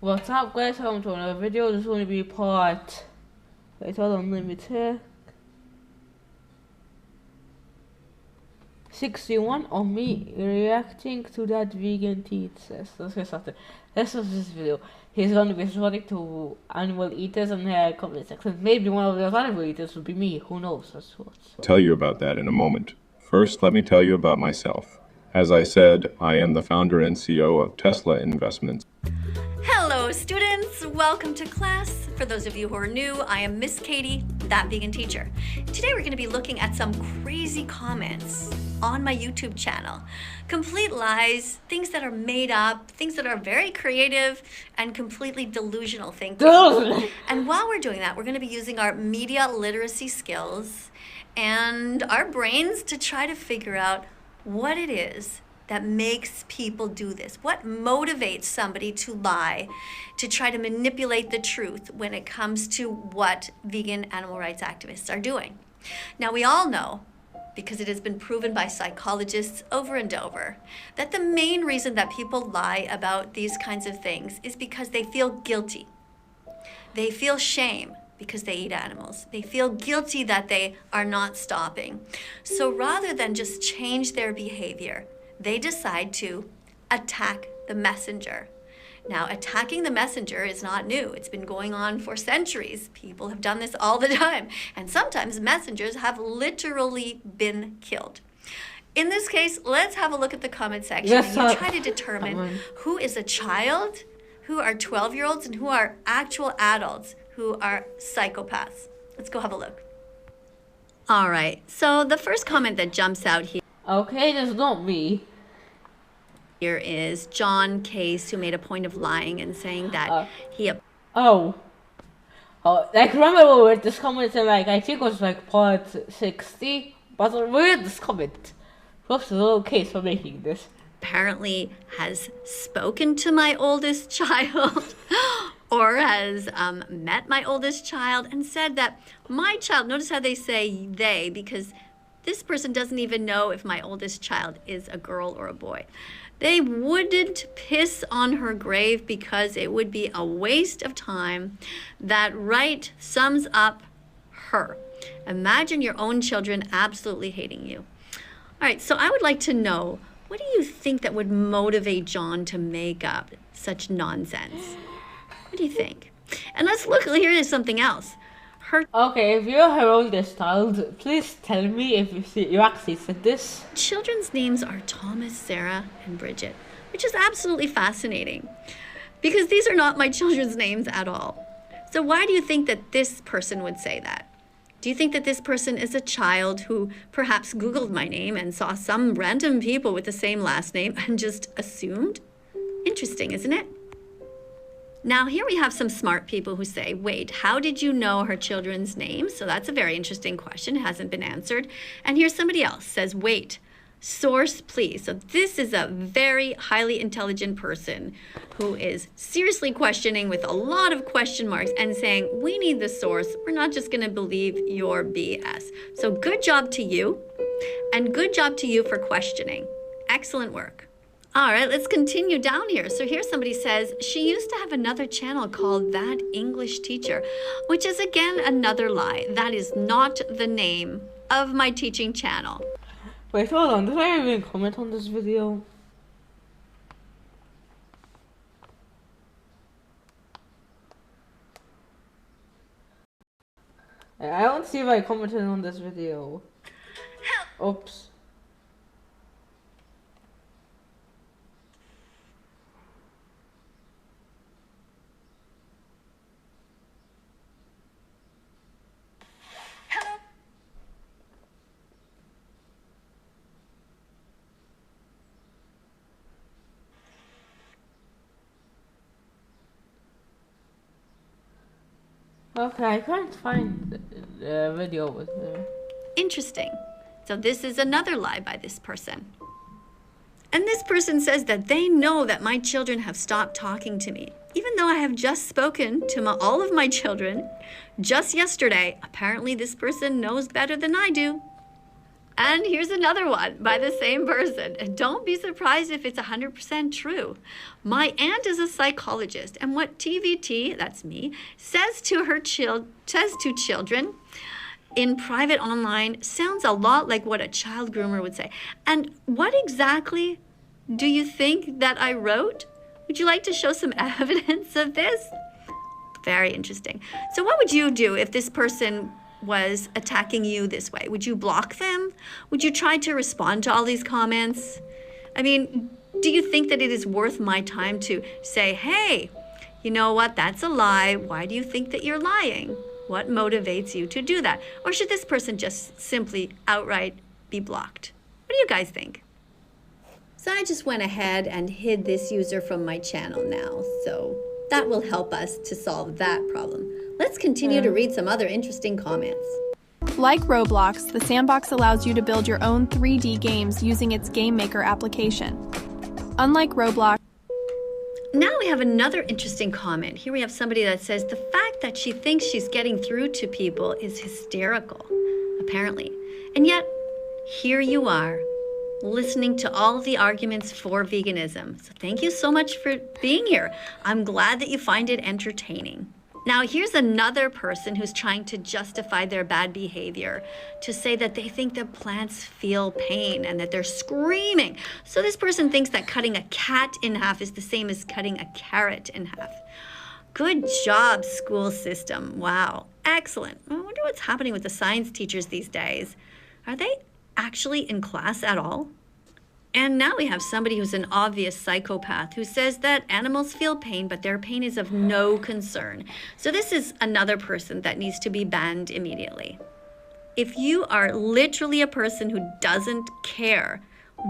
What's up, guys? Welcome to another video. This is going to be part. Wait, hold on, let me check. 61 of me reacting to that vegan teacher. Let's get started. Let's watch this video. He's going to be responding to animal eaters in the comment section. Maybe one of those animal eaters will be me. Who knows? Let's watch. I'll tell you about that in a moment. First, let me tell you about myself. As I said, I am the founder and CEO of Tesla Investments. Hello students, welcome to class. For those of you who are new, I am Miss Katie, that vegan teacher. Today we're going to be looking at some crazy comments on my YouTube channel. Complete lies, things that are made up, things that are very creative and completely delusional thinking. And while we're doing that, we're going to be using our media literacy skills and our brains to try to figure out what it is that makes people do this. What motivates somebody to lie, to try to manipulate the truth when it comes to what vegan animal rights activists are doing. Now, we all know, because it has been proven by psychologists over and over, that the main reason that people lie about these kinds of things is because they feel guilty. They feel shame because they eat animals. They feel guilty that they are not stopping. So rather than just change their behavior, they decide to attack the messenger. Now, attacking the messenger is not new. It's been going on for centuries. People have done this all the time. And sometimes messengers have literally been killed. In this case, let's have a look at the comment section and try to determine who is a child, who are 12-year-olds, and who are actual adults, who are psychopaths. Let's go have a look. All right, so the first comment that jumps out here. Okay, that's not me. Here is John Case, who made a point of lying and saying that Oh, like remember with this comment, like I think it was like part 60, but I read this comment. What's a little case for making this? Apparently has spoken to my oldest child or has met my oldest child and said that my child, notice how they say they, because this person doesn't even know if my oldest child is a girl or a boy. They wouldn't piss on her grave because it would be a waste of time. That right sums up her. Imagine your own children absolutely hating you. All right, so I would like to know, what do you think that would motivate John to make up such nonsense? What do you think? And let's look, here is something else. Okay, if you're her oldest child, please tell me if you actually said this. Children's names are Thomas, Sarah, and Bridget, which is absolutely fascinating because these are not my children's names at all. So why do you think that this person would say that? Do you think that this person is a child who perhaps Googled my name and saw some random people with the same last name and just assumed? Interesting, isn't it? Now, here we have some smart people who say, wait, how did you know her children's names? So that's a very interesting question. It hasn't been answered. And here's somebody else says, wait, source, please. So this is a very highly intelligent person who is seriously questioning with a lot of question marks and saying, we need the source. We're not just going to believe your BS. So good job to you, and good job to you for questioning. Excellent work. All right, let's continue down here. So here somebody says, she used to have another channel called That English Teacher, which is again another lie. That is not the name of my teaching channel. Wait, hold on, did I even comment on this video? I don't see if I commented on this video. Oops. Okay, I can't find the video with her. Interesting. So this is another lie by this person. And this person says that they know that my children have stopped talking to me, even though I have just spoken to all of my children just yesterday. Apparently this person knows better than I do. And here's another one by the same person. Don't be surprised if it's 100% true. My aunt is a psychologist, and what TVT, that's me, says to children in private online sounds a lot like what a child groomer would say. And what exactly do you think that I wrote? Would you like to show some evidence of this? Very interesting. So what would you do if this person was attacking you this way? Would you block them? Would you try to respond to all these comments? I mean, do you think that it is worth my time to say, hey, you know what, that's a lie. Why do you think that you're lying? What motivates you to do that? Or should this person just simply outright be blocked? What do you guys think? So I just went ahead and hid this user from my channel now. So that will help us to solve that problem. Let's continue to read some other interesting comments. Like Roblox, the sandbox allows you to build your own 3D games using its Game Maker application. Unlike Roblox, now we have another interesting comment. Here we have somebody that says the fact that she thinks she's getting through to people is hysterical, apparently. And yet, here you are, listening to all of the arguments for veganism. So thank you so much for being here. I'm glad that you find it entertaining. Now, here's another person who's trying to justify their bad behavior, to say that they think that plants feel pain and that they're screaming. So this person thinks that cutting a cat in half is the same as cutting a carrot in half. Good job, school system. Wow, excellent. I wonder what's happening with the science teachers these days. Are they actually in class at all? And now we have somebody who's an obvious psychopath who says that animals feel pain, but their pain is of no concern. So this is another person that needs to be banned immediately. If you are literally a person who doesn't care,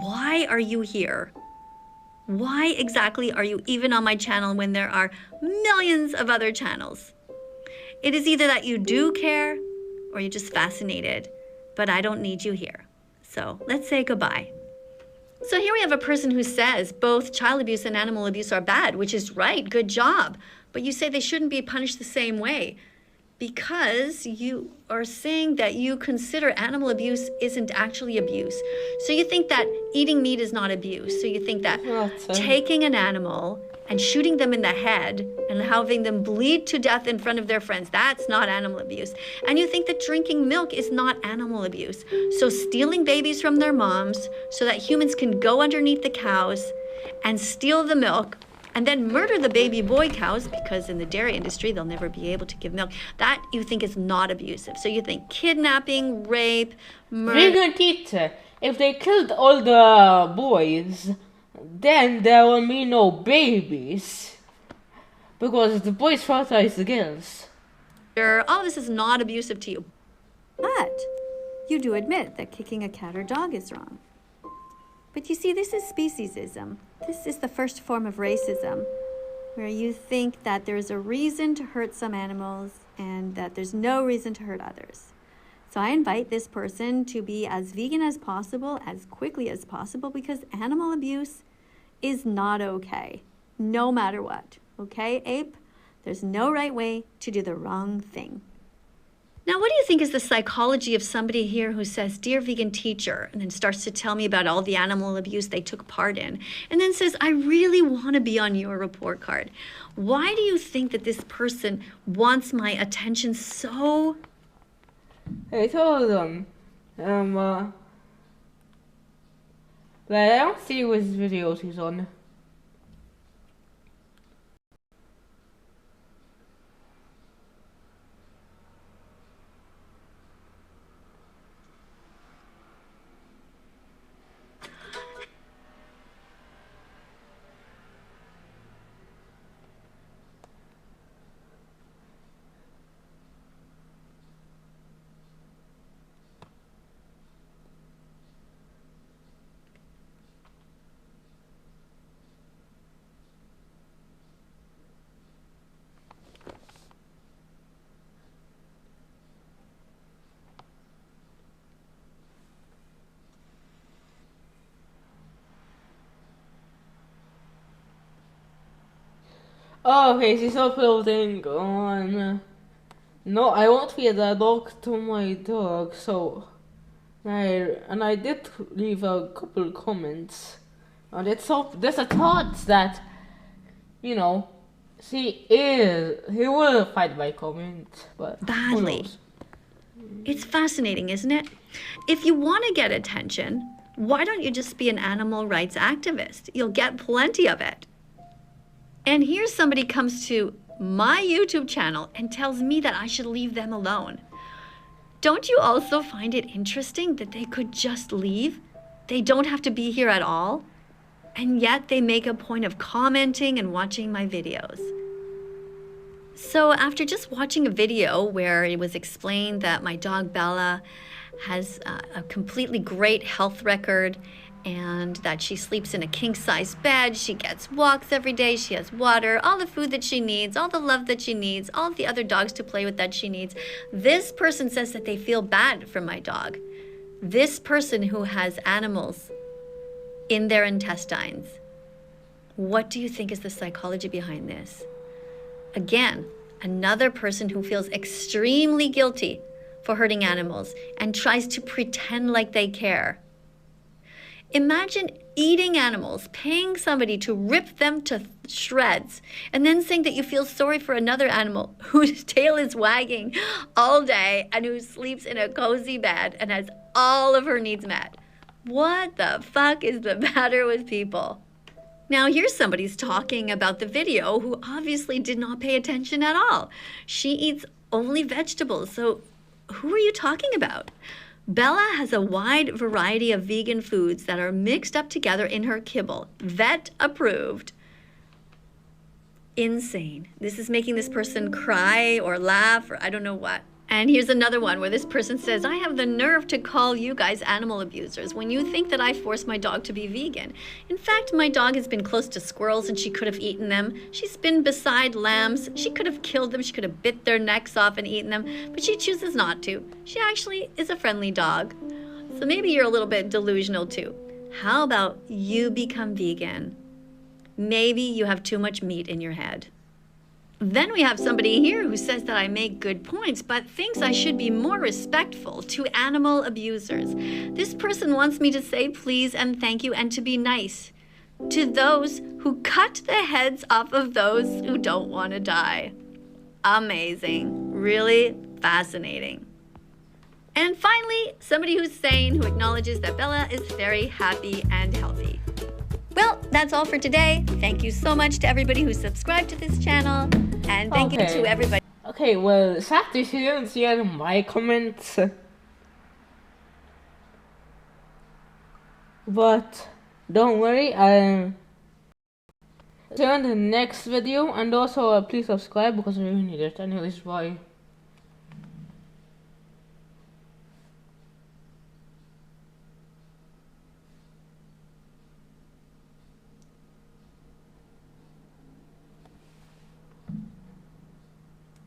why are you here? Why exactly are you even on my channel when there are millions of other channels? It is either that you do care or you're just fascinated, but I don't need you here. So let's say goodbye. So here we have a person who says both child abuse and animal abuse are bad, which is right, good job. But you say they shouldn't be punished the same way because you are saying that you consider animal abuse isn't actually abuse. So you think that eating meat is not abuse. So you think that taking an animal and shooting them in the head and having them bleed to death in front of their friends, that's not animal abuse. And you think that drinking milk is not animal abuse. So stealing babies from their moms so that humans can go underneath the cows and steal the milk and then murder the baby boy cows, because in the dairy industry, they'll never be able to give milk, that you think is not abusive. So you think kidnapping, rape, murder. Vegan teacher, if they killed all the boys, then there will be no babies, because the boys fertilize the girls. All this is not abusive to you. But you do admit that kicking a cat or dog is wrong. But you see, this is speciesism. This is the first form of racism, where you think that there's a reason to hurt some animals and that there's no reason to hurt others. So I invite this person to be as vegan as possible, as quickly as possible, because animal abuse is not okay, no matter what. Okay, Ape? There's no right way to do the wrong thing. Now, what do you think is the psychology of somebody here who says, "Dear vegan teacher," and then starts to tell me about all the animal abuse they took part in, and then says, "I really want to be on your report card"? Why do you think that this person wants my attention so? Hey, hold on. But I don't see which videos he's on. Oh, okay, she's uploading on... No, I won't feed a dog to my dog, so... I did leave a couple comments, and there's a thought that, you know, he will fight by comment, but who Badly. knows? It's fascinating, isn't it? If you want to get attention, why don't you just be an animal rights activist? You'll get plenty of it. And here somebody comes to my YouTube channel and tells me that I should leave them alone. Don't you also find it interesting that they could just leave? They don't have to be here at all, and yet they make a point of commenting and watching my videos. So after just watching a video where it was explained that my dog Bella has a completely great health record and that she sleeps in a king-size bed, she gets walks every day, she has water, all the food that she needs, all the love that she needs, all the other dogs to play with that she needs, this person says that they feel bad for my dog. This person who has animals in their intestines. What do you think is the psychology behind this? Again, another person who feels extremely guilty for hurting animals and tries to pretend like they care. Imagine eating animals, paying somebody to rip them to shreds, and then saying that you feel sorry for another animal whose tail is wagging all day and who sleeps in a cozy bed and has all of her needs met. What the fuck is the matter with people? Now here's somebody who's talking about the video who obviously did not pay attention at all. She eats only vegetables, so who are you talking about? Bella has a wide variety of vegan foods that are mixed up together in her kibble. Vet approved. Insane. This is making this person cry or laugh or I don't know what. And here's another one where this person says, I have the nerve to call you guys animal abusers when you think that I forced my dog to be vegan. In fact, my dog has been close to squirrels and she could have eaten them. She's been beside lambs. She could have killed them. She could have bit their necks off and eaten them, but she chooses not to. She actually is a friendly dog. So maybe you're a little bit delusional too. How about you become vegan? Maybe you have too much meat in your head. Then we have somebody here who says that I make good points, but thinks I should be more respectful to animal abusers. This person wants me to say please and thank you and to be nice to those who cut the heads off of those who don't want to die. Amazing. Really fascinating. And finally, somebody who's sane, who acknowledges that Bella is very happy and healthy. Well, that's all for today. Thank you so much to everybody who subscribed to this channel. And thank you to everybody. Okay, well, sadly she didn't see any of my comments. But don't worry, I'll see you in the next video. And also please subscribe because I really need it. Anyways, bye.